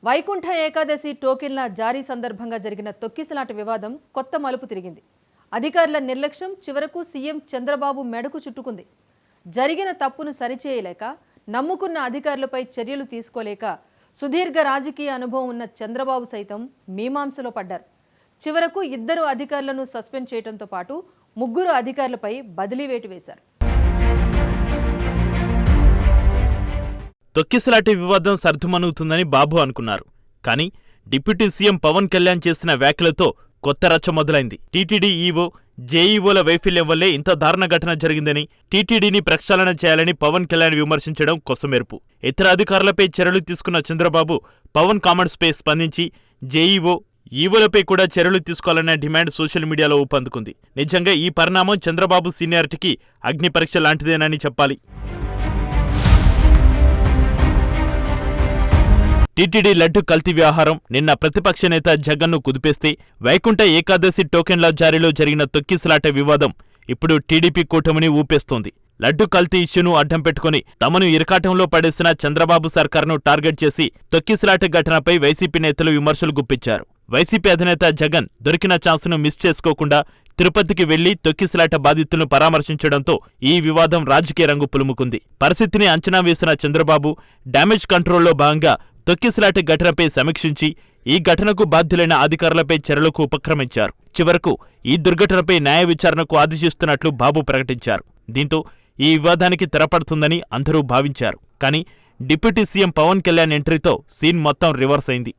వైకుంఠ ఏకాదశి టోకెన్ల జారీ సందర్భంగా జరిగిన తొక్కిసలాట వివాదం కొత్త మలుపు తిరిగింది. అధికారుల నిర్లక్ష్యం చివరకు సీఎం చంద్రబాబు మెడకు చుట్టుకుంది. జరిగిన తప్పును సరిచేయలేక, నమ్ముకున్న అధికారులపై చర్యలు తీసుకోలేక సుదీర్ఘ రాజకీయ అనుభవం ఉన్న చంద్రబాబు సైతం మీమాంసలో పడ్డారు. చివరకు 2 అధికారులను సస్పెండ్ చేయడంతో పాటు 3 అధికారులపై బదిలీ వేటు వేశారు. తొక్కిసలాట వివాదం సర్దుమణుగుతుందని బాబు అనుకున్నారు. కానీ డిప్యూటీ సీఎం పవన్ కళ్యాణ్ చేసిన వ్యాఖ్యలతో కొత్త రచ్చ మొదలైంది. టీటీడీ ఈవో, జేఈఓల వైఫల్యం వల్లే ఇంత దారుణ ఘటన జరిగిందని, టీటీడీని ప్రక్షాళన చేయాలని పవన్ కళ్యాణ్ విమర్శించడం కొసమెరుపు. ఇతర అధికారులపై చర్యలు తీసుకున్న చంద్రబాబు పవన్ కామెంట్స్పై స్పందించి జేఈఓ, ఈవోలపై కూడా చర్యలు తీసుకోవాలన్న డిమాండ్ సోషల్ మీడియాలో ఊపందుకుంది. నిజంగా ఈ పరిణామం చంద్రబాబు సీనియారిటీకి అగ్ని పరీక్ష లాంటిదేనని చెప్పాలి. టీటీడీ లడ్డు కల్తీ వ్యవహారం నిన్న ప్రతిపక్ష నేత జగన్ను కుదిపేస్తే, వైకుంఠ ఏకాదశి టోకెన్ల జారీలో జరిగిన తొక్కిసలాట వివాదం ఇప్పుడు టీడీపీ కూటమిని ఊపేస్తోంది. లడ్డు కల్తీ ఇష్యూను అడ్డం పెట్టుకుని తమను ఇరకాటంలో పడేసిన చంద్రబాబు సర్కార్ను టార్గెట్ చేసి తొక్కిసలాట ఘటనపై వైసీపీ నేతలు విమర్శలు గుప్పించారు. వైసీపీ అధినేత జగన్ దొరికిన ఛాన్స్ను మిస్ చేసుకోకుండా తిరుపతికి వెళ్లి తొక్కిసలాట బాధితులను పరామర్శించడంతో ఈ వివాదం రాజకీయ రంగు పులుముకుంది. పరిస్థితిని అంచనా వేసిన చంద్రబాబు డ్యామేజ్ కంట్రోల్లో భాగంగా తొక్కిసలాట ఘటనపై సమీక్షించి ఈ ఘటనకు బాధ్యులైన అధికారులపై చర్యలకు ఉపక్రమించారు. చివరకు ఈ దుర్ఘటనపై న్యాయ విచారణకు ఆదేశిస్తున్నట్లు బాబు ప్రకటించారు. దీంతో ఈ వివాదానికి తెరపడుతుందని అందరూ భావించారు. కానీ డిప్యూటీ సీఎం పవన్ కళ్యాణ్ ఎంట్రీతో సీన్ మొత్తం రివర్స్ అయింది.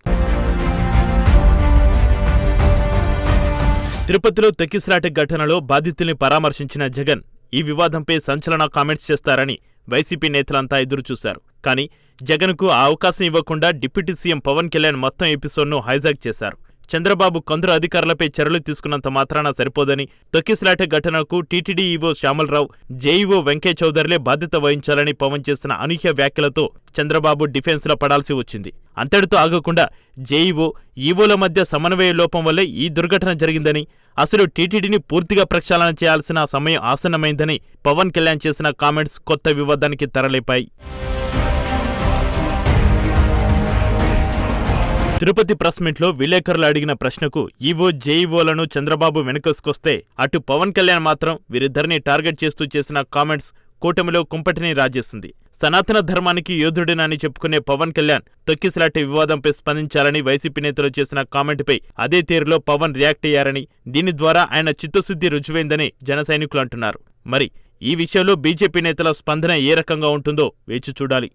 తిరుపతిలో తొక్కిసలాట ఘటనలో బాధితుల్ని పరామర్శించిన జగన్ ఈ వివాదంపై సంచలన కామెంట్స్ చేస్తారని వైసీపీ నేతలంతా ఎదురుచూశారు. కానీ జగన్కు ఆ అవకాశం ఇవ్వకుండా డిప్యూటీ సీఎం పవన్ కళ్యాణ్ మొత్తం ఎపిసోడ్ను హైజాక్ చేశారు. చంద్రబాబు కొందరు అధికారులపై చర్యలు తీసుకున్నంత మాత్రాన సరిపోదని, తొక్కిసలాట ఘటనకు TTD EO Shyamala Rao, JEO Venkaiah చౌదరిలే బాధ్యత వహించాలని పవన్ చేసిన అనూహ్య వ్యాఖ్యలతో చంద్రబాబు డిఫెన్స్లో పడాల్సి వచ్చింది. అంతటితో ఆగకుండా జేఈఓ, ఈవోల మధ్య సమన్వయ లోపం వల్లే ఈ దుర్ఘటన జరిగిందని, అసలు టీటీడీని పూర్తిగా ప్రక్షాళన చేయాల్సిన సమయం ఆసన్నమైందని పవన్ కళ్యాణ్ చేసిన కామెంట్స్ కొత్త వివాదానికి తెరలేపాయి. తిరుపతి ప్రెస్ మీట్లో విలేకరులు అడిగిన ప్రశ్నకు ఈవో, జేఈఓలను చంద్రబాబు వెనుకేసుకొస్తే, అటు పవన్ కళ్యాణ్ మాత్రం వీరిద్దరిని టార్గెట్ చేస్తూ చేసిన కామెంట్స్ కూటమిలో కుంపటిని రాజేసింది. సనాతన ధర్మానికి యోధుడినని చెప్పుకునే పవన్ కళ్యాణ్ తొక్కిసలాట వివాదంపై స్పందించాలని వైసీపీ నేతలు చేసిన కామెంట్పై అదే తీరులో పవన్ రియాక్ట్ అయ్యారని, దీని ద్వారా ఆయన చిత్తశుద్ధి రుజువైందని జన సైనికులు అంటున్నారు. మరి ఈ విషయంలో బీజేపీ నేతల స్పందన ఏ రకంగా ఉంటుందో వేచి చూడాలి.